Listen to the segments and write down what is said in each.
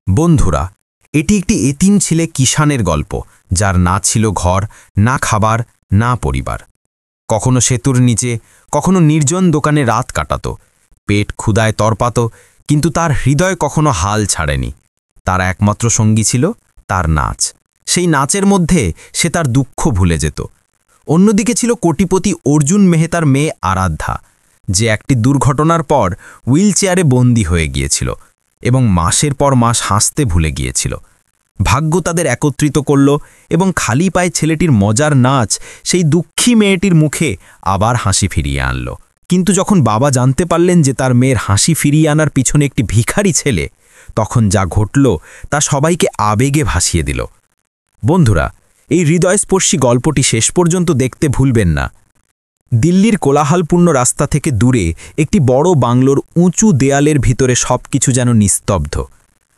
বন্ধুরা, এটি একটি এতিম ছেলে কিষানের গল্প, যার না ছিল ঘর, না খাবার, না পরিবার। কখনো সেতুর নিচে, কখনো নির্জন দোকানে রাত কাটাত, পেট ক্ষুধায় তরপাত, কিন্তু তার হৃদয় কখনো হাল ছাড়েনি। তার একমাত্র সঙ্গী ছিল তার নাচ। সেই নাচের মধ্যে সে তার দুঃখ ভুলে যেত। অন্যদিকে ছিল কোটিপতি অর্জুন মেহতার মেয়ে আরাধ্যা, যে একটি দুর্ঘটনার পর হুইল চেয়ারে বন্দী হয়ে গিয়েছিল এবং মাসের পর মাস হাসতে ভুলে গিয়েছিল। ভাগ্য তাদের একত্রিত করল এবং খালি পায়ে ছেলেটির মজার নাচ সেই দুঃখী মেয়েটির মুখে আবার হাসি ফিরিয়ে আনল। কিন্তু যখন বাবা জানতে পারলেন যে তার মেয়ের হাসি ফিরিয়ে আনার পিছনে একটি ভিখারি ছেলে, তখন যা ঘটল তা সবাইকে আবেগে ভাসিয়ে দিল। বন্ধুরা, এই হৃদয়স্পর্শী গল্পটি শেষ পর্যন্ত দেখতে ভুলবেন না। দিল্লির কোলাহলপূর্ণ রাস্তা থেকে দূরে একটি বড় বাংলোর উঁচু দেয়ালের ভিতরে সবকিছু যেন নিস্তব্ধ।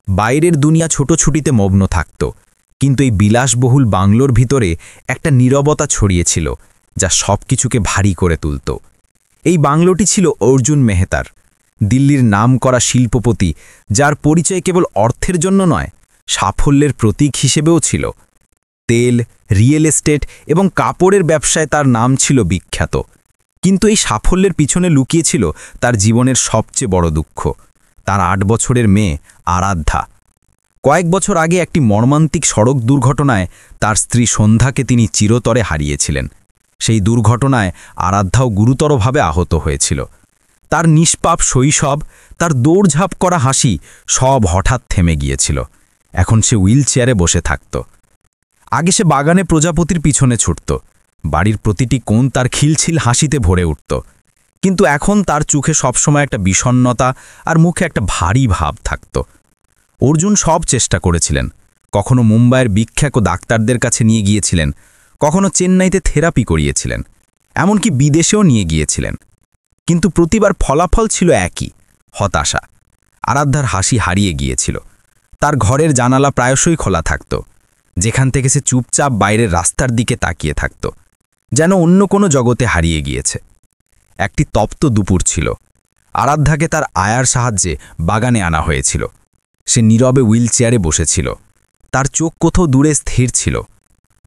বাইরের দুনিয়া ছোটোছুটিতে মগ্ন থাকত, কিন্তু এই বিলাসবহুল বাংলোর ভিতরে একটা নীরবতা ছড়িয়েছিল, যা সবকিছুকে ভারী করে তুলত। এই বাংলোটি ছিল অর্জুন মেহতার, দিল্লির নামকরা শিল্পপতি, যার পরিচয় কেবল অর্থের জন্য নয়, সাফল্যের প্রতীক হিসেবেও ছিল। তেল, রিয়েল এস্টেট এবং কাপড়ের ব্যবসায় তার নাম ছিল বিখ্যাত। কিন্তু এই সাফল্যের পিছনে লুকিয়েছিল তার জীবনের সবচেয়ে বড় দুঃখ, তার ৮ বছরের মেয়ে আরাধ্যা। কয়েক বছর আগে একটি মর্মান্তিক সড়ক দুর্ঘটনায় তার স্ত্রী সন্ধ্যাকে তিনি চিরতরে হারিয়েছিলেন। সেই দুর্ঘটনায় আরাধ্যাও গুরুতরভাবে আহত হয়েছিল। তার নিষ্পাপ শৈশব, তার দৌড়ঝাঁপ করা হাসি সব হঠাৎ থেমে গিয়েছিল। এখন সে হুইল চেয়ারে বসে থাকত। আগে সে বাগানে প্রজাপতির পিছনে ছুটত, বাড়ির প্রতিটি কোণ তার খিলছিল হাসিতে ভরে উঠত। কিন্তু এখন তার চোখে সবসময় একটা বিষণ্ণতা আর মুখে একটা ভারী ভাব থাকত। অর্জুন সব চেষ্টা করেছিলেন। কখনো মুম্বাইয়ের বিখ্যাত ডাক্তারদের কাছে নিয়ে গিয়েছিলেন, কখনো চেন্নাইতে থেরাপি করিয়েছিলেন, এমনকি বিদেশেও নিয়ে গিয়েছিলেন। কিন্তু প্রতিবার ফলাফল ছিল একই, হতাশা। আরাধ্যার হাসি হারিয়ে গিয়েছিল। তার ঘরের জানালা প্রায়শই খোলা থাকত, যেখান থেকে সে চুপচাপ বাইরের রাস্তার দিকে তাকিয়ে থাকত, যেন অন্য কোনো জগতে হারিয়ে গিয়েছে। একটি তপ্ত দুপুর ছিল। আরাধ্যাকে তার আয়ার সাহায্যে বাগানে আনা হয়েছিল। সে নীরবে হুইল চেয়ারে বসেছিল, তার চোখ কোথাও দূরে স্থির ছিল।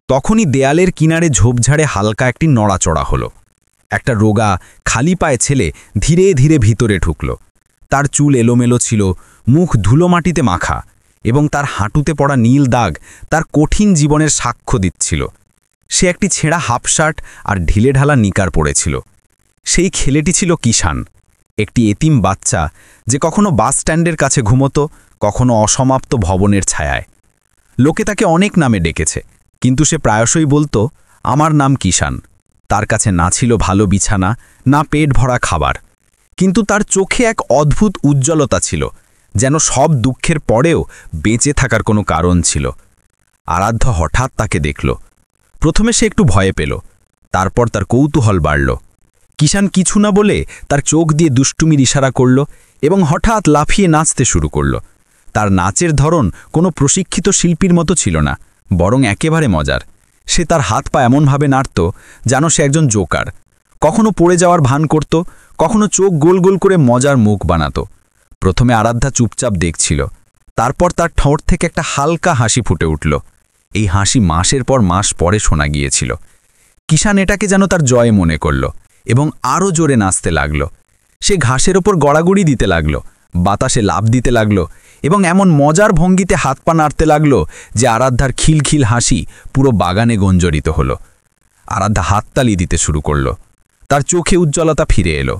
তখনই দেয়ালের কিনারে ঝোপঝাড়ে হালকা একটি নড়াচড়া হলো। একটা রোগা, খালি পায়ে ছেলে ধীরে ধীরে ভিতরে ঢুকল। তার চুল এলোমেলো ছিল, মুখ ধুলো মাটিতে মাখা, এবং তার হাঁটুতে পড়া নীল দাগ তার কঠিন জীবনের সাক্ষ্য দিচ্ছিল। সে একটি ছেঁড়া হাফ শার্ট আর ঢিলেঢালা নিকার পরেছিল। সেই ছেলেটি ছিল কিষান, একটি এতিম বাচ্চা, যে কখনো বাস স্ট্যান্ডের কাছে ঘুমত, কখনো অসমাপ্ত ভবনের ছায়ায়। লোকে তাকে অনেক নামে ডেকেছে, কিন্তু সে প্রায়শই বলতো, আমার নাম কিষান। তার কাছে না ছিল ভালো বিছানা, না পেট ভরা খাবার, কিন্তু তার চোখে এক অদ্ভুত উজ্জ্বলতা ছিল, যেন সব দুঃখের পরেও বেঁচে থাকার কোনো কারণ ছিল। আরাধ্য হঠাৎ তাকে দেখল। প্রথমে সে একটু ভয়ে পেল, তারপর তার কৌতূহল বাড়ল। কিষান কিছু না বলে তার চোখ দিয়ে দুষ্টুমির ইশারা করল এবং হঠাৎ লাফিয়ে নাচতে শুরু করল। তার নাচের ধরন কোনো প্রশিক্ষিত শিল্পীর মতো ছিল না, বরং একেবারে মজার। সে তার হাত পা এমনভাবে নাড়ত যেন সে একজন জোকার। কখনো পড়ে যাওয়ার ভান করত, কখনো চোখ গোল গোল করে মজার মুখ বানাত। প্রথমে আরাধ্যা চুপচাপ দেখছিল, তারপর তার ঠোঁট থেকে একটা হালকা হাসি ফুটে উঠল। এই হাসি মাসের পর মাস পরে শোনা গিয়েছিল। কিষান এটাকে যেন তার জয় মনে করল এবং আরও জোরে নাচতে লাগল। সে ঘাসের ওপর গড়াগড়ি দিতে লাগল, বাতাসে লাফ দিতে লাগল এবং এমন মজার ভঙ্গিতে হাত পা নাড়তে লাগল যে আরাধ্যার খিলখিল হাসি পুরো বাগানে গঞ্জরিত হল। আরাধ্যা হাততালি দিতে শুরু করল, তার চোখে উজ্জ্বলতা ফিরে এলো।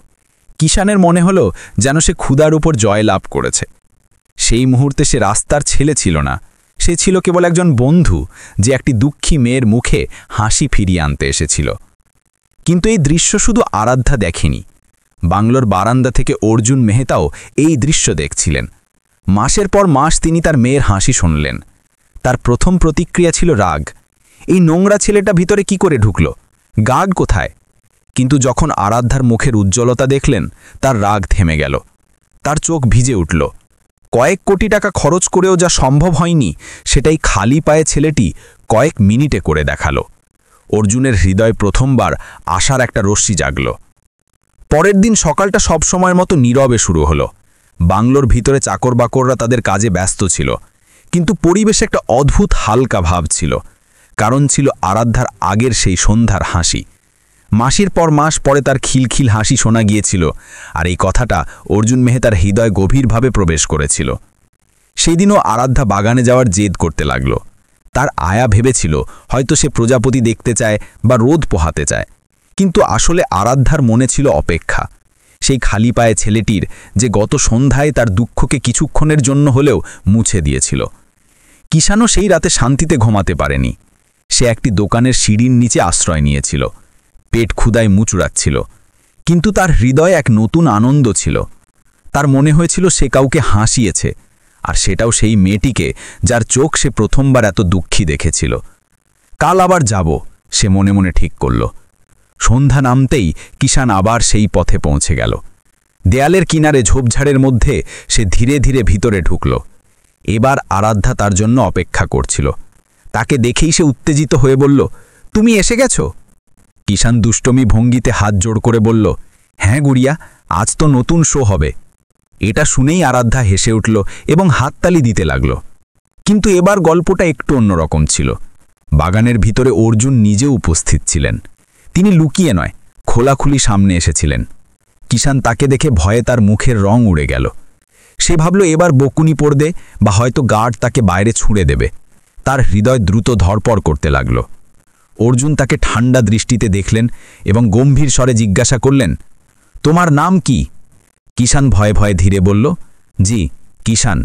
কিষানের মনে হলো যেন সে ক্ষুধার উপর জয় লাভ করেছে। সেই মুহূর্তে সে রাস্তার ছেলে ছিল না, সে ছিল কেবল একজন বন্ধু, যে একটি দুঃখী মেয়ের মুখে হাসি ফিরিয়ে আনতে এসেছিল। কিন্তু এই দৃশ্য শুধু আরাধ্যা দেখেনি। বাংলোর বারান্দা থেকে অর্জুন মেহতাও এই দৃশ্য দেখছিলেন। মাসের পর মাস তিনি তার মেয়ের হাসি শুনলেন। তার প্রথম প্রতিক্রিয়া ছিল রাগ। এই নোংরা ছেলেটা ভিতরে কি করে ঢুকল? গার্ড কোথায়? কিন্তু যখন আরাধ্যার মুখের উজ্জ্বলতা দেখলেন, তার রাগ থেমে গেল। তার চোখ ভিজে উঠল। কয়েক কোটি টাকা খরচ করেও যা সম্ভব হয়নি, সেটাই খালি পায়ে ছেলেটি কয়েক মিনিটে করে দেখালো। অর্জুনের হৃদয় প্রথমবার আশার একটা রশ্মি জাগল। পরের দিন সকালটা সব সময়ের মতো নীরবে শুরু হলো। বাংলোর ভিতরে চাকর বাকররা তাদের কাজে ব্যস্ত ছিল, কিন্তু পরিবেশে একটা অদ্ভুত হালকা ভাব ছিল। কারণ ছিল আরাধ্যার আগের সেই সন্ধ্যার হাসি। মাসের পর মাস পরে তার খিলখিল হাসি শোনা গিয়েছিল, আর এই কথাটা অর্জুন মেহতার হৃদয় গভীরভাবে প্রবেশ করেছিল। সেই দিনও আরাধ্যা বাগানে যাওয়ার জেদ করতে লাগল। তার আয়া ভেবেছিল হয়তো সে প্রজাপতি দেখতে চায় বা রোদ পোহাতে চায়, কিন্তু আসলে আরাধ্যার মনে ছিল অপেক্ষা। সেই খালি পায়ে ছেলেটির, যে গত সন্ধ্যায় তার দুঃখকে কিছুক্ষণের জন্য হলেও মুছে দিয়েছিল। কিষানও সেই রাতে শান্তিতে ঘুমাতে পারেনি। সে একটি দোকানের সিঁড়ির নিচে আশ্রয় নিয়েছিল। পেট ক্ষুধায় মুচুরাচ্ছিল, কিন্তু তার হৃদয়ে এক নতুন আনন্দ ছিল। তার মনে হয়েছিল সে কাউকে হাসিয়েছে, আর সেটাও সেই মেয়েটিকে যার চোখ সে প্রথমবার এত দুঃখী দেখেছিল। কাল আবার যাব, সে মনে মনে ঠিক করল। সন্ধ্যা নামতেই কিষান আবার সেই পথে পৌঁছে গেল। দেয়ালের কিনারে ঝোপঝাড়ের মধ্যে সে ধীরে ধীরে ভিতরে ঢুকল। এবার আরাধ্যা তার জন্য অপেক্ষা করছিল। তাকে দেখেই সে উত্তেজিত হয়ে বলল, তুমি এসে গেছো? কিষান দুষ্টমি ভঙ্গিতে হাত জোড় করে বলল, হ্যাঁ গুড়িয়া, আজ তো নতুন শো হবে। এটা শুনেই আরাধ্যা হেসে উঠল এবং হাততালি দিতে লাগল। কিন্তু এবার গল্পটা একটু অন্যরকম ছিল। বাগানের ভিতরে অর্জুন নিজে উপস্থিত ছিলেন। তিনি লুকিয়ে নয়, খোলাখুলি সামনে এসেছিলেন। কিষান তাকে দেখে ভয়ে তার মুখের রং উড়ে গেল। সে ভাবল এবার বকুনি পড়বে বা হয়তো গার্ড তাকে বাইরে ছুঁড়ে দেবে। তার হৃদয় দ্রুত ধরপড় করতে লাগল। অর্জুন তাকে ঠান্ডা দৃষ্টিতে দেখলেন এবং গম্ভীর স্বরে জিজ্ঞাসা করলেন, তোমার নাম কি? কিষান ভয়ে ভয়ে ধীরে বলল, জি, কিষান।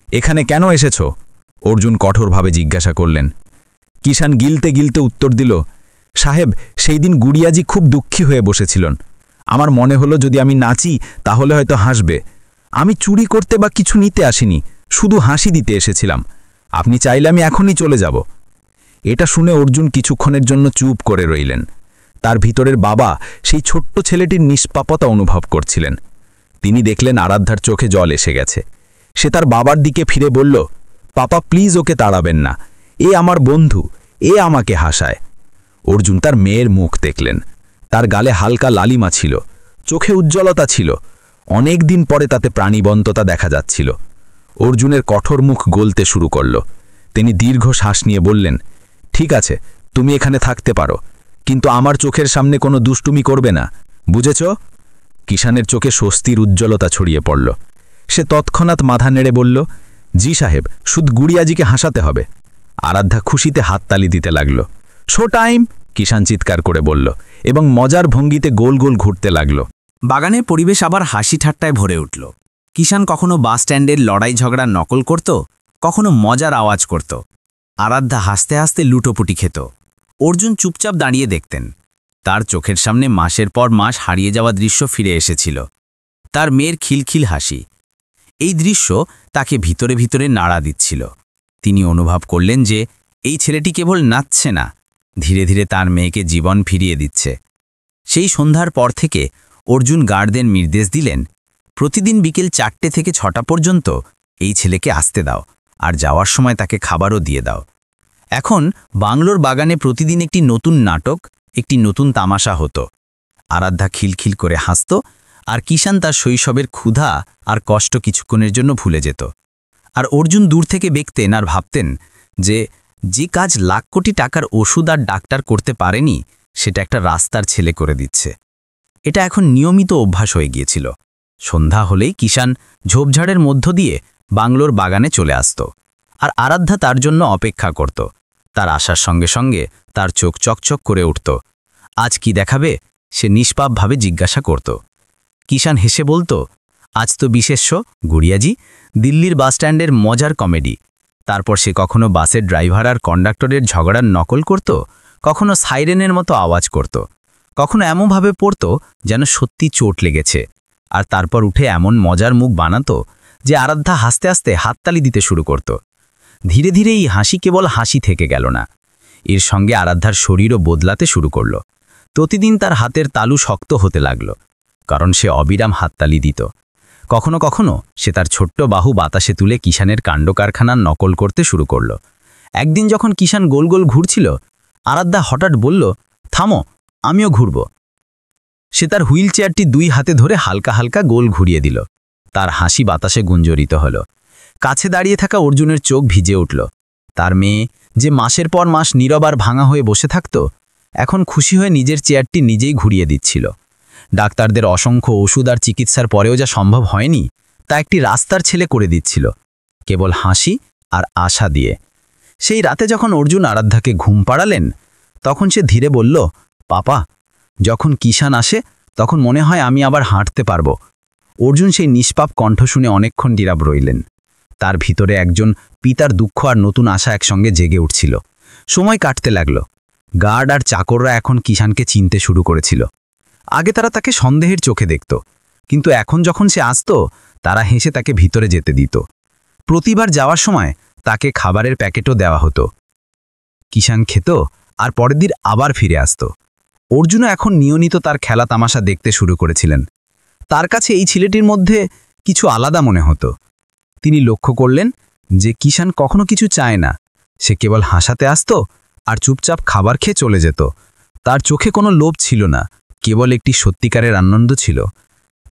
এখানে কেন এসেছ? অর্জুন কঠোরভাবে জিজ্ঞাসা করলেন। কিষান গিলতে গিলতে উত্তর দিল, সাহেব, সেই দিন গুড়িয়াজি খুব দুঃখী হয়ে বসেছিলেন। আমার মনে হলো যদি আমি নাচি তাহলে হয়তো হাসবে। আমি চুরি করতে বা কিছু নিতে আসিনি, শুধু হাসি দিতে এসেছিলাম। আপনি চাইলে আমি এখনই চলে যাব। এটা শুনে অর্জুন কিছুক্ষণের জন্য চুপ করে রইলেন। তার ভিতরের বাবা সেই ছোট্ট ছেলেটির নিষ্পাপতা অনুভব করছিলেন। তিনি দেখলেন আরাধ্যার চোখে জল এসে গেছে। সে তার বাবার দিকে ফিরে বলল, পাপা প্লিজ ওকে তাড়াবেন না, এ আমার বন্ধু, এ আমাকে হাসায়। অর্জুন তার মেয়ের মুখ দেখলেন। তার গালে হালকা লালিমা ছিল, চোখে উজ্জ্বলতা ছিল। অনেক দিন পরে তাতে প্রাণীবন্ততা দেখা যাচ্ছিল। অর্জুনের কঠোর মুখ গলতে শুরু করল। তিনি দীর্ঘ শ্বাস নিয়ে বললেন, ঠিক আছে, তুমি এখানে থাকতে পারো, কিন্তু আমার চোখের সামনে কোনো দুষ্টুমি করবে না, বুঝেছ? কিষানের চোখে স্বস্তির উজ্জ্বলতা ছড়িয়ে পড়ল। সে তৎক্ষণাৎ মাথা নেড়ে বলল, জি সাহেব, শুধু গুড়িয়াজিকে হাসাতে হবে। আরাধ্যা খুশিতে হাততালি দিতে লাগল। শো টাইম, কিষান চিৎকার করে বলল এবং মজার ভঙ্গিতে গোল গোল ঘুরতে লাগল। বাগানের পরিবেশ আবার হাসি ঠাট্টায় ভরে উঠল। কিষান কখনো বাস স্ট্যান্ডের লড়াই ঝগড়ার নকল করত, কখনো মজার আওয়াজ করত। আরাধ্যা হাসতে হাসতে লুটোপুটি খেত। অর্জুন চুপচাপ দাঁড়িয়ে দেখতেন। তার চোখের সামনে মাসের পর মাস হারিয়ে যাওয়া দৃশ্য ফিরে এসেছিল। তার মেয়ের খিলখিল হাসি, এই দৃশ্য তাকে ভিতরে ভিতরে নাড়া দিচ্ছিল। তিনি অনুভব করলেন যে এই ছেলেটি কেবল নাচছে না, ধীরে ধীরে তার মেয়েকে জীবন ফিরিয়ে দিচ্ছে। সেই সন্ধ্যার পর থেকে অর্জুন গার্ডদের নির্দেশ দিলেন, প্রতিদিন বিকেল 4টে থেকে 6টা পর্যন্ত এই ছেলেকে আসতে দাও, আর যাওয়ার সময় তাকে খাবারও দিয়ে দাও। এখন বাংলোর বাগানে প্রতিদিন একটি নতুন নাটক, একটি নতুন তামাশা হতো। আরাধ্যা খিলখিল করে হাসত, আর কিষান তার শৈশবের ক্ষুধা আর কষ্ট কিছুক্ষণের জন্য ভুলে যেত। আর অর্জুন দূর থেকে দেখতেন আর ভাবতেন যে কাজ লাখ কোটি টাকার ওষুধ আর ডাক্তার করতে পারেনি, সেটা একটা রাস্তার ছেলে করে দিচ্ছে। এটা এখন নিয়মিত অভ্যাস হয়ে গিয়েছিল। সন্ধ্যা হলেই কিষান ঝোপঝাড়ের মধ্য দিয়ে বাংলোর বাগানে চলে আসত, আর আরাধ্যা তার জন্য অপেক্ষা করত। তার আসার সঙ্গে সঙ্গে তার চোখ চকচক করে উঠত। আজ কি দেখাবে, সে নিষ্পাপভাবে জিজ্ঞাসা করত। কিষান হেসে বলতো, আজ তো বিশেষ্য গুড়িয়াজি, দিল্লির বাসস্ট্যান্ডের মজার কমেডি। তারপর সে কখনো বাসের ড্রাইভার আর কন্ডাক্টরের ঝগড়ার নকল করত, কখনো সাইরেনের মতো আওয়াজ করত, কখনো এমনভাবে পড়ত যেন সত্যি চোট লেগেছে, আর তারপর উঠে এমন মজার মুখ বানাতো যে আরাধ্যা হাসতে হাসতে হাততালি দিতে শুরু করত। ধীরে ধীরে এই হাসি কেবল হাসি থেকে গেল না, এর সঙ্গে আরাধ্যার শরীরও বদলাতে শুরু করল। প্রতিদিন তার হাতের তালু শক্ত হতে লাগল, কারণ সে অবিরাম হাততালি দিত। কখনো কখনো সে তার ছোট্ট বাহু বাতাসে তুলে কিষানের কাণ্ডকারখানার নকল করতে শুরু করল। একদিন যখন কিষান গোল গোল ঘুরছিল, আরাধ্যা হঠাৎ বলল, থামো, আমিও ঘুরব। সে তার হুইল চেয়ারটি 2 হাতে ধরে হালকা হালকা গোল ঘুরিয়ে দিল। তার হাসি বাতাসে গুঞ্জরিত হল। কাছে দাঁড়িয়ে থাকা অর্জুনের চোখ ভিজে উঠল। তার মেয়ে, যে মাসের পর মাস নীরব আর ভাঙা হয়ে বসে থাকত, এখন খুশি হয়ে নিজের চেয়ারটি নিজেই ঘুরিয়ে দিচ্ছিল। ডাক্তারদের অসংখ্য ওষুধ আর চিকিৎসার পরেও যা সম্ভব হয়নি, তা একটি রাস্তার ছেলে করে দিচ্ছিল, কেবল হাসি আর আশা দিয়ে। সেই রাতে যখন অর্জুন আরাধ্যাকে ঘুম পাড়ালেন, তখন সে ধীরে বলল, পাপা, যখন কিষান আসে তখন মনে হয় আমি আবার হাঁটতে পারব। অর্জুন সেই নিষ্পাপ কণ্ঠ শুনে অনেকক্ষণ নীরব রইলেন। তার ভিতরে একজন পিতার দুঃখ আর নতুন আশা একসঙ্গে জেগে উঠছিল। সময় কাটতে লাগল। গার্ড আর চাকররা এখন কিষানকে চিনতে শুরু করেছিল। আগে তারা তাকে সন্দেহের চোখে দেখত, কিন্তু এখন যখন সে আসত, তারা হেসে তাকে ভিতরে যেতে দিত। প্রতিবার যাওয়ার সময় তাকে খাবারের প্যাকেটও দেওয়া হতো। কিষান খেত আর পরের দিন আবার ফিরে আসত। অর্জুনও এখন নিয়মিত তার খেলা তামাশা দেখতে শুরু করেছিলেন। তার কাছে এই ছেলেটির মধ্যে কিছু আলাদা মনে হতো। তিনি লক্ষ্য করলেন যে কিষান কখনো কিছু চায় না, সে কেবল হাসাতে আসত আর চুপচাপ খাবার খেয়ে চলে যেত। তার চোখে কোনো লোভ ছিল না, কেবল একটি সত্যিকারের আনন্দ ছিল।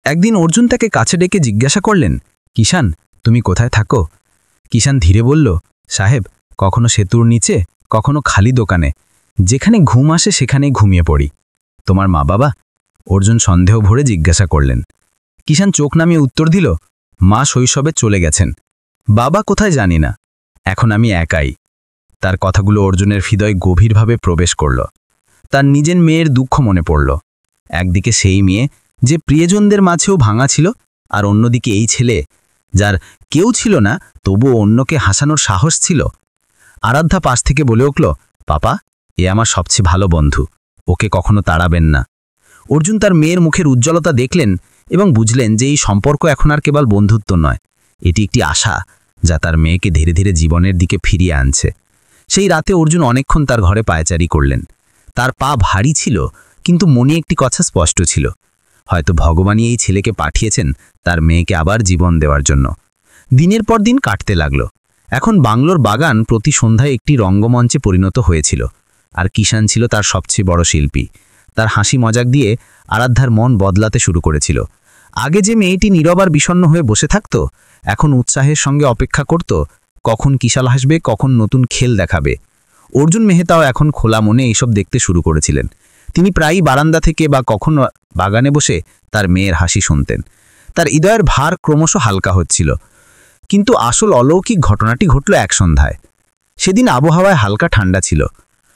একদিন অর্জুন তাকে কাছে ডেকে জিজ্ঞাসা করলেন, কিষান, তুমি কোথায় থাকো? কিষান ধীরে বলল, সাহেব, কখনো সেতুর নিচে, কখনো খালি দোকানে, যেখানে ঘুম আসে সেখানেই ঘুমিয়ে পড়ি। তোমার মা বাবা? অর্জুন সন্দেহ ভরে জিজ্ঞাসা করলেন। কিষান চোখ নামিয়ে উত্তর দিল, মা শৈশবে চলে গেছেন, বাবা কোথায় জানি না, এখন আমি একাই। তার কথাগুলো অর্জুনের হৃদয় গভীরভাবে প্রবেশ করল। তার নিজের মেয়ের দুঃখ মনে পড়ল। একদিকে সেই মেয়ে যে প্রিয়জনদের মাঝেও ভাঙা ছিল, আর অন্যদিকে এই ছেলে যার কেউ ছিল না, তবুও অন্যকে হাসানোর সাহস ছিল। আরাধ্যা পাশ থেকে বলে উঠল, পাপা, এ আমার সবচেয়ে ভালো বন্ধু, ওকে কখনো তাড়াবেন না। অর্জুন তার মেয়ের মুখের উজ্জ্বলতা দেখলেন এবং বুঝলেন যে এই সম্পর্ক এখন আর কেবল বন্ধুত্ব নয়, এটি একটি আশা যা তার মেয়েকে ধীরে ধীরে জীবনের দিকে ফিরিয়ে আনছে। সেই রাতে অর্জুন অনেকক্ষণ তার ঘরে পায়চারি করলেন। তার পা ভারী ছিল, কিন্তু মনে একটি কথা স্পষ্ট ছিল, হয়তো ভগবানই এই ছেলেকে পাঠিয়েছেন তার মেয়েকে আবার জীবন দেওয়ার জন্য। দিনের পর দিন কাটতে লাগল। এখন বাংলোর বাগান প্রতি সন্ধ্যায় একটি রঙ্গমঞ্চে পরিণত হয়েছিল, আর কিষান ছিল তার সবচেয়ে বড় শিল্পী। তার হাসি মজাক দিয়ে আরাধ্যার মন বদলাতে শুরু করেছিল। আগে যে মেয়েটি নীরব আর বিষণ্ণ হয়ে বসে থাকত, এখন উৎসাহের সঙ্গে অপেক্ষা করত কখন কিষান আসবে, কখন নতুন খেল দেখাবে। অর্জুন মেহতাও এখন খোলা মনে এইসব দেখতে শুরু করেছিলেন। তিনি প্রায়ই বারান্দা থেকে বা কখনো বাগানে বসে তার মেয়ের হাসি শুনতেন। তার হৃদয়ের ভার ক্রমশ হালকা হচ্ছিল। কিন্তু আসল অলৌকিক ঘটনাটি ঘটল এক সন্ধ্যায়। সেদিন আবহাওয়ায় হালকা ঠান্ডা ছিল,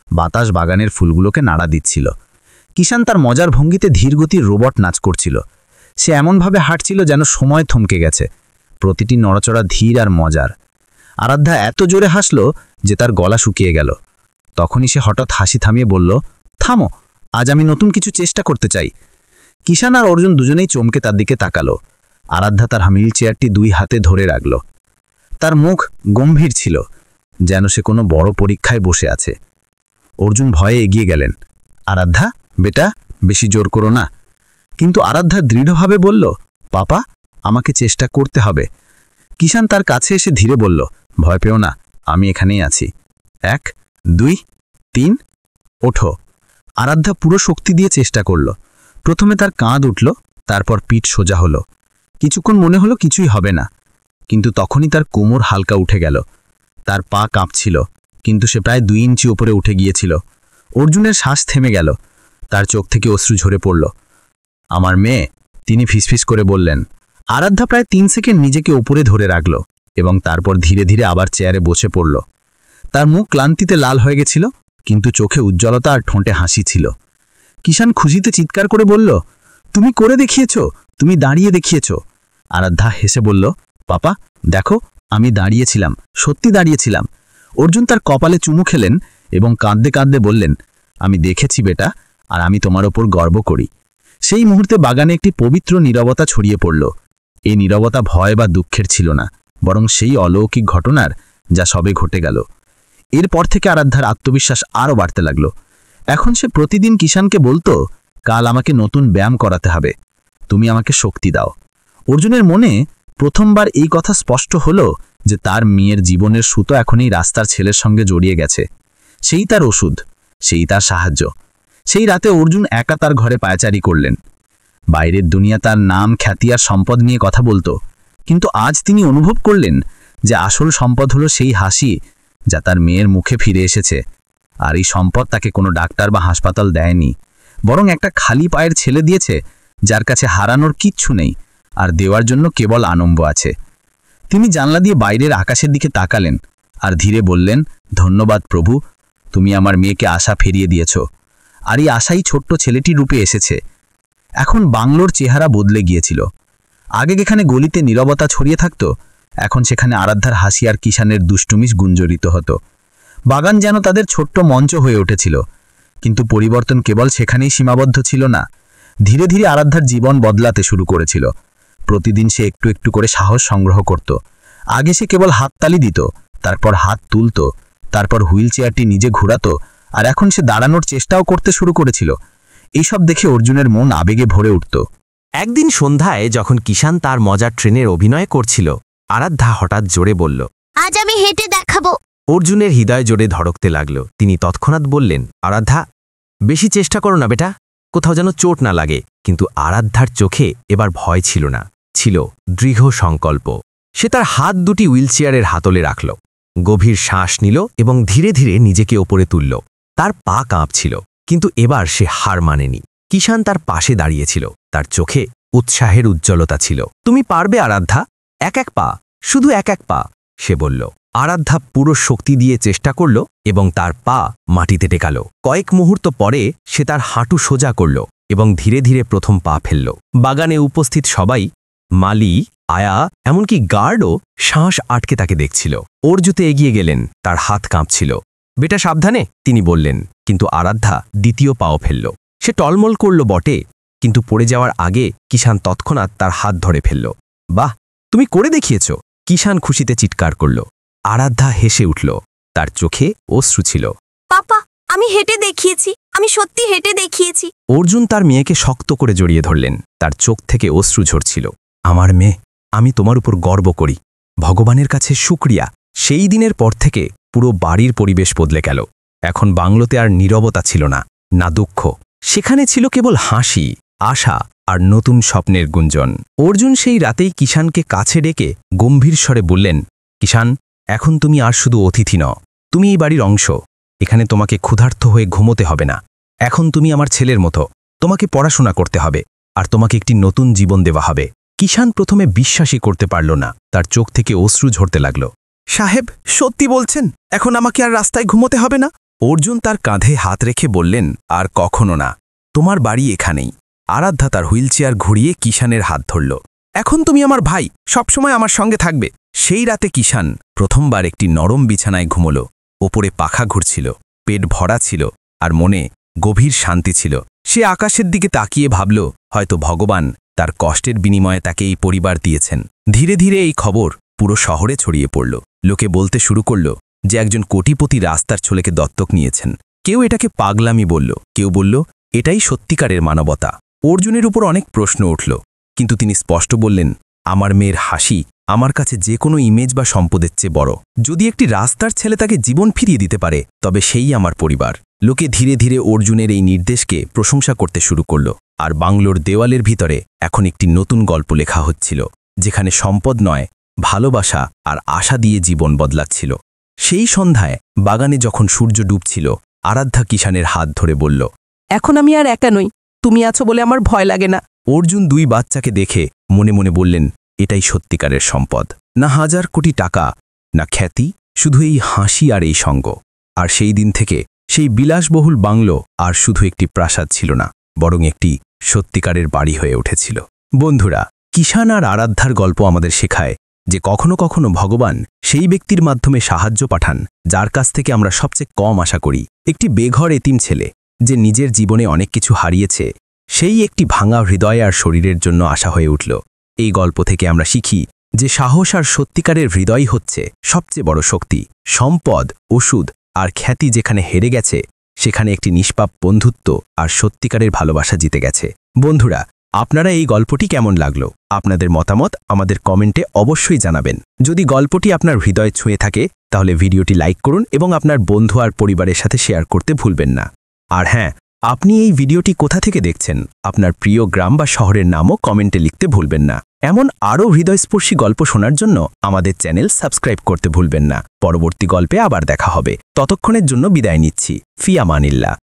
বাতাস বাগানের ফুলগুলোকে নাড়া দিচ্ছিল। কিষান তার মজার ভঙ্গিতে ধীরগতির রোবট নাচ করছিল। সে এমনভাবে হাঁটছিল যেন সময় থমকে গেছে, প্রতিটি নড়াচড়া ধীর আর মজার। আরাধ্যা এত জোরে হাসল যে তার গলা শুকিয়ে গেল। তখনই সে হঠাৎ হাসি থামিয়ে বলল, থামো, আজ আমি নতুন কিছু চেষ্টা করতে চাই। কিষান আর অর্জুন দুজনেই চমকে তার দিকে তাকালো। আরাধ্যা তার হুইল চেয়ারটি দুই হাতে ধরে রাখল। তার মুখ গম্ভীর ছিল, যেন সে কোনো বড় পরীক্ষায় বসে আছে। অর্জুন ভয়ে এগিয়ে গেলেন। আরাধ্যা, বেটা, বেশি জোর করো না। কিন্তু আরাধ্যা দৃঢ়ভাবে বলল, পাপা, আমাকে চেষ্টা করতে হবে। কিষান তার কাছে এসে ধীরে বলল, ভয় পেও না, আমি এখানেই আছি। 1, 2, 3, ওঠো। আরাধ্যা পুরো শক্তি দিয়ে চেষ্টা করল। প্রথমে তার কাঁধ উঠল, তারপর পিঠ সোজা হলো। কিছুক্ষণ মনে হলো কিছুই হবে না, কিন্তু তখনই তার কোমর হালকা উঠে গেল। তার পা কাঁপছিল, কিন্তু সে প্রায় 2 ইঞ্চি উপরে উঠে গিয়েছিল। অর্জুনের শ্বাস থেমে গেল, তার চোখ থেকে অশ্রু ঝরে পড়ল। আমার মেয়ে, তিনি ফিসফিস করে বললেন। আরাধ্যা প্রায় 3 সেকেন্ড নিজেকে উপরে ধরে রাখল এবং তারপর ধীরে ধীরে আবার চেয়ারে বসে পড়ল। তার মুখ ক্লান্তিতে লাল হয়ে গেছিল, কিন্তু চোখে উজ্জ্বলতা আর ঠোঁটে হাসি ছিল। কিষান খুশিতে চিৎকার করে বলল, তুমি করে দেখিয়েছ, তুমি দাঁড়িয়ে দেখিয়েছ। আরাধ্যা হেসে বলল, পাপা, দেখো, আমি দাঁড়িয়েছিলাম, সত্যি দাঁড়িয়েছিলাম। অর্জুন তার কপালে চুমু খেলেন এবং কাঁদতে কাঁদতে বললেন, আমি দেখেছি বেটা, আর আমি তোমার ওপর গর্ব করি। সেই মুহূর্তে বাগানে একটি পবিত্র নীরবতা ছড়িয়ে পড়ল। এই নীরবতা ভয় বা দুঃখের ছিল না, বরং সেই অলৌকিক ঘটনার যা সবে ঘটে গেল। এরপর থেকে আরাধ্যার আত্মবিশ্বাস আরও বাড়তে লাগল। এখন সে প্রতিদিন কিষানকে বলতো, কাল আমাকে নতুন ব্যায়াম করাতে হবে, তুমি আমাকে শক্তি দাও। অর্জুনের মনে প্রথমবার এই কথা স্পষ্ট হলো যে তার মেয়ের জীবনের সুতো এখন এই রাস্তার ছেলের সঙ্গে জড়িয়ে গেছে। সেই তার ওষুধ, সেই তার সাহায্য। সেই রাতে অর্জুন একা তার ঘরে পায়চারি করলেন। বাইরের দুনিয়া তার নাম, খ্যাতি আর সম্পদ নিয়ে কথা বলতো, কিন্তু আজ তিনি অনুভব করলেন যে আসল সম্পদ হলো সেই হাসি যা তার মেয়ের মুখে ফিরে এসেছে। আর এই সম্পদ তাকে কোনো ডাক্তার বা হাসপাতাল দেয়নি, বরং একটা খালি পায়ের ছেলে দিয়েছে যার কাছে হারানোর কিচ্ছু নেই আর দেওয়ার জন্য কেবল আনন্দ আছে। তিনি জানলা দিয়ে বাইরের আকাশের দিকে তাকালেন আর ধীরে বললেন, ধন্যবাদ প্রভু, তুমি আমার মেয়েকে আশা ফিরিয়ে দিয়েছ। আর এই আশাই ছোট্ট ছেলেটির রূপে এসেছে। এখন বাংলোর চেহারা বদলে গিয়েছিল। আগে যেখানে গলিতে নীরবতা ছড়িয়ে থাকত, এখন সেখানে আরাধ্যার হাসি আর কিষানের দুষ্টুমিশ গুঞ্জরিত হতো। বাগান যেন তাদের ছোট্ট মঞ্চ হয়ে উঠেছিল। কিন্তু পরিবর্তন কেবল সেখানেই সীমাবদ্ধ ছিল না। ধীরে ধীরে আরাধ্যার জীবন বদলাতে শুরু করেছিল। প্রতিদিন সে একটু একটু করে সাহস সংগ্রহ করত। আগে সে কেবল হাততালি দিত, তারপর হাত তুলত, তারপর হুইল চেয়ারটি নিজে ঘোরাতো, আর এখন সে দাঁড়ানোর চেষ্টাও করতে শুরু করেছিল। এইসব দেখে অর্জুনের মন আবেগে ভরে উঠত। একদিন সন্ধ্যায় যখন কিষান তার মজার ট্রেনের অভিনয় করছিল, আরাধ্যা হঠাৎ জোরে বলল, আজ আমি হেঁটে দেখাবো। অর্জুনের হৃদয় জোরে ধড়কতে লাগল। তিনি তৎক্ষণাৎ বললেন, আরাধ্যা, বেশি চেষ্টা করো না বেটা, কোথাও যেন চোট না লাগে। কিন্তু আরাধ্যার চোখে এবার ভয় ছিল না, ছিল দৃঢ় সংকল্প। সে তার হাত দুটি হুইলচেয়ারের হাতলে রাখল, গভীর শ্বাস নিল এবং ধীরে ধীরে নিজেকে ওপরে তুলল। তার পা কাঁপছিল, কিন্তু এবার সে হার মানেনি। কিষান তার পাশে দাঁড়িয়েছিল, তার চোখে উৎসাহের উজ্জ্বলতা ছিল। তুমি পারবে আরাধ্যা, এক এক পা, শুধু এক এক পা, সে বলল। আরাধ্যা পুরো শক্তি দিয়ে চেষ্টা করল এবং তার পা মাটিতে টেকাল। কয়েক মুহূর্ত পরে সে তার হাঁটু সোজা করল এবং ধীরে ধীরে প্রথম পা ফেলল। বাগানে উপস্থিত সবাই, মালি, আয়া, এমনকি গার্ডও শ্বাস আটকে তাকে দেখছিল। অর্জুতে এগিয়ে গেলেন, তার হাত কাঁপছিল। বেটা সাবধানে, তিনি বললেন। কিন্তু আরাধ্যা দ্বিতীয় পাও ফেলল। সে টলমল করল বটে, কিন্তু পড়ে যাওয়ার আগে কিষান তৎক্ষণাৎ তার হাত ধরে ফেলল। বাহ, তুমি করে দেখিয়েছ, কিষান খুশিতে চিৎকার করল। আরাধ্যা হেসে উঠল, তার চোখে অশ্রু ছিল। পাপা, আমি হেঁটে দেখিয়েছি, আমি সত্যি হেঁটে দেখিয়েছি। অর্জুন তার মেয়েকে শক্ত করে জড়িয়ে ধরলেন, তার চোখ থেকে অশ্রু ঝরছিল। আমার মেয়ে, আমি তোমার উপর গর্ব করি, ভগবানের কাছে শুকরিয়া। সেই দিনের পর থেকে পুরো বাড়ির পরিবেশ বদলে গেল। এখন বাংলোতে আর নীরবতা ছিল না, না দুঃখ, সেখানে ছিল কেবল হাসি, আশা আর নতুন স্বপ্নের গুঞ্জন। অর্জুন সেই রাতেই কিষানকে কাছে ডেকে গম্ভীর স্বরে বললেন, কিষান, এখন তুমি আর শুধু অতিথি নও, তুমি এই বাড়ির অংশ। এখানে তোমাকে ক্ষুধার্ত হয়ে ঘুমোতে হবে না। এখন তুমি আমার ছেলের মতো, তোমাকে পড়াশোনা করতে হবে আর তোমাকে একটি নতুন জীবন দেওয়া হবে। কিষান প্রথমে বিশ্বাসই করতে পারল না, তার চোখ থেকে অশ্রু ঝরতে লাগল। সাহেব, সত্যি বলছেন? এখন আমাকে আর রাস্তায় ঘুমোতে হবে না? অর্জুন তার কাঁধে হাত রেখে বললেন, আর কখনো না, তোমার বাড়ি এখানেই। আরাধ্যা তার হুইলচেয়ার ঘুরিয়ে কিষানের হাত ধরল। এখন তুমি আমার ভাই, সবসময় আমার সঙ্গে থাকবে। সেই রাতে কিষান প্রথমবার একটি নরম বিছানায় ঘুমল। ওপরে পাখা ঘুরছিল, পেট ভরা ছিল আর মনে গভীর শান্তি ছিল। সে আকাশের দিকে তাকিয়ে ভাবল, হয়তো ভগবান তার কষ্টের বিনিময়ে তাকে এই পরিবার দিয়েছেন। ধীরে ধীরে এই খবর পুরো শহরে ছড়িয়ে পড়ল। লোকে বলতে শুরু করল যে একজন কোটিপতি রাস্তার ছেলেকে দত্তক নিয়েছেন। কেউ এটাকে পাগলামি বলল, কেউ বলল এটাই সত্যিকারের মানবতা। অর্জুনের উপর অনেক প্রশ্ন উঠল, কিন্তু তিনি স্পষ্ট বললেন, আমার মেয়ের হাসি আমার কাছে যে কোনো ইমেজ বা সম্পদের চেয়ে বড়। যদি একটি রাস্তার ছেলে তাকে জীবন ফিরিয়ে দিতে পারে, তবে সেই আমার পরিবার। লোকে ধীরে ধীরে অর্জুনের এই নির্দেশকে প্রশংসা করতে শুরু করল। আর বাংলোর দেওয়ালের ভিতরে এখন একটি নতুন গল্প লেখা হচ্ছিল, যেখানে সম্পদ নয়, ভালোবাসা আর আশা দিয়ে জীবন বদলাচ্ছিল। সেই সন্ধ্যায় বাগানে যখন সূর্য ডুবছিল, আরাধ্যা কিষানের হাত ধরে বলল, এখন আমি আর একা নই, তুমি আছো বলে আমার ভয় লাগে না। অর্জুন দুই বাচ্চাকে দেখে মনে মনে বললেন, এটাই সত্যিকারের সম্পদ। না হাজার কোটি টাকা, না খ্যাতি, শুধু এই হাসি আর এই সঙ্গ। আর সেই দিন থেকে সেই বিলাসবহুল বাংলো আর শুধু একটি প্রাসাদ ছিল না, বরং একটি সত্যিকারের বাড়ি হয়ে উঠেছিল। বন্ধুরা, কিষান আর আরাধ্যার গল্প আমাদের শেখায় যে কখনো কখনো ভগবান সেই ব্যক্তির মাধ্যমে সাহায্য পাঠান যার কাছ থেকে আমরা সবচেয়ে কম আশা করি। একটি বেঘর এতিম ছেলে যে নিজের জীবনে অনেক কিছু হারিয়েছে, সেই একটি ভাঙা হৃদয় আর শরীরের জন্য আশা হয়ে উঠল। এই গল্প থেকে আমরা শিখি যে সাহস আর সত্যিকারের হৃদয় হচ্ছে সবচেয়ে বড় শক্তি। সম্পদ, ওষুধ আর খ্যাতি যেখানে হেরে গেছে, সেখানে একটি নিষ্পাপ বন্ধুত্ব আর সত্যিকারের ভালোবাসা জিতে গেছে। বন্ধুরা, আপনারা এই গল্পটি কেমন লাগলো? আপনাদের মতামত আমাদের কমেন্টে অবশ্যই জানাবেন। যদি গল্পটি আপনার হৃদয় ছুঁয়ে থাকে, তাহলে ভিডিওটি লাইক করুন এবং আপনার বন্ধু আর পরিবারের সাথে শেয়ার করতে ভুলবেন না। আর হ্যাঁ, আপনি এই ভিডিওটি কোথা থেকে দেখছেন আপনার প্রিয় গ্রাম বা শহরের নামও কমেন্টে লিখতে ভুলবেন না। এমন আরও হৃদয়স্পর্শী গল্প শোনার জন্য আমাদের চ্যানেল সাবস্ক্রাইব করতে ভুলবেন না। পরবর্তী গল্পে আবার দেখা হবে। ততক্ষণের জন্য বিদায় নিচ্ছি। ফি আমানিল্লাহ।